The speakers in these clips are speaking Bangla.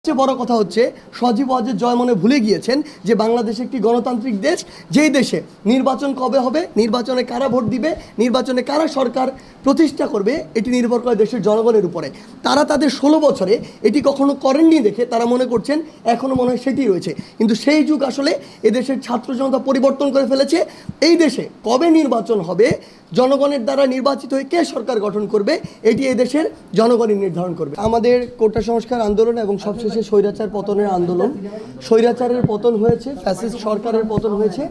সবচেয়ে বড় কথা হচ্ছে সজীব ওয়াজেদ জয় মনে ভুলে গিয়েছেন যে বাংলাদেশ একটি গণতান্ত্রিক দেশ, যেই দেশে নির্বাচন কবে হবে, নির্বাচনে কারা ভোট দিবে, নির্বাচনে কারা সরকার প্রতিষ্ঠা করবে, এটি নির্ভর করে দেশের জনগণের উপরে। তারা তাদের 16 বছরে এটি কখনো করেননি দেখে তারা মনে করছেন এখনও মনে হয় সেটি রয়েছে। কিন্তু সেই যুগ আসলে এদেশের ছাত্র জনতা পরিবর্তন করে ফেলেছে। এই দেশে কবে নির্বাচন হবে, জনগণের দ্বারা নির্বাচিত হয়ে কে সরকার গঠন করবে, এটি এদেশের জনগণই নির্ধারণ করবে। আমাদের কোটা সংস্কার আন্দোলন এবং সবশেষে স্বৈরাচার পতনের আন্দোলন, স্বৈরাচারের পতন হয়েছে, ফ্যাসিস্ট সরকারের পতন হয়েছে।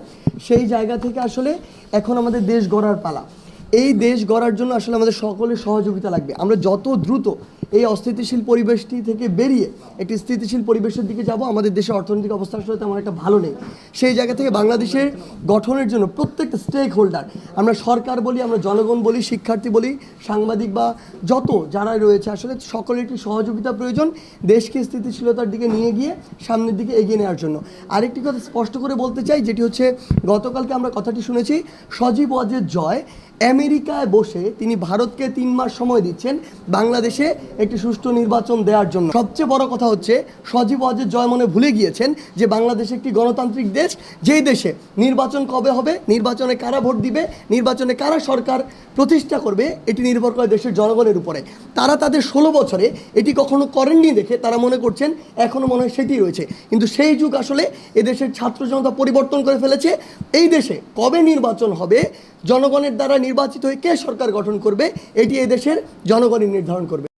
সেই জায়গা থেকে আসলে এখন আমাদের দেশ গড়ার পালা। এই দেশ গড়ার জন্য আসলে আমাদের সকলের সহযোগিতা লাগবে। আমরা যত দ্রুত এই অস্থিতিশীল পরিবেশটি থেকে বেরিয়ে একটি স্থিতিশীল পরিবেশের দিকে যাব, আমাদের দেশের অর্থনৈতিক অবস্থা আসলে তেমন একটা ভালো নেই। সেই জায়গা থেকে বাংলাদেশের গঠনের জন্য প্রত্যেকটা স্টেক হোল্ডার, আমরা সরকার বলি, আমরা জনগণ বলি, শিক্ষার্থী বলি, সাংবাদিক বা যত যারা রয়েছে, আসলে সকলের একটি সহযোগিতা প্রয়োজন দেশকে স্থিতিশীলতার দিকে নিয়ে গিয়ে সামনের দিকে এগিয়ে নেওয়ার জন্য। আরেকটি কথা স্পষ্ট করে বলতে চাই, যেটি হচ্ছে গতকালকে আমরা কথাটি শুনেছি, সজীব ওয়াজেদ জয় আমেরিকায় বসে তিনি ভারতকে 3 মাস সময় দিচ্ছেন বাংলাদেশে একটি সুষ্ঠু নির্বাচন দেওয়ার জন্য। সবচেয়ে বড় কথা হচ্ছে সজীব ওয়াজেদ জয় মনে ভুলে গিয়েছেন যে বাংলাদেশ একটি গণতান্ত্রিক দেশ, যেই দেশে নির্বাচন কবে হবে, নির্বাচনে কারা ভোট দিবে, নির্বাচনে কারা সরকার প্রতিষ্ঠা করবে, এটি নির্ভর করে দেশের জনগণের উপরে। তারা তাদের 16 বছরে এটি কখনো করেননি দেখে তারা মনে করছেন এখনও মনে হয় সেটি রয়েছে। কিন্তু সেই যুগ আসলে এদেশের ছাত্র জনতা পরিবর্তন করে ফেলেছে। এই দেশে কবে নির্বাচন হবে, জনগণের দ্বারা নির্বাচিত হয়ে কে সরকার গঠন করবে, এটি এদেশের জনগণই নির্ধারণ করবে।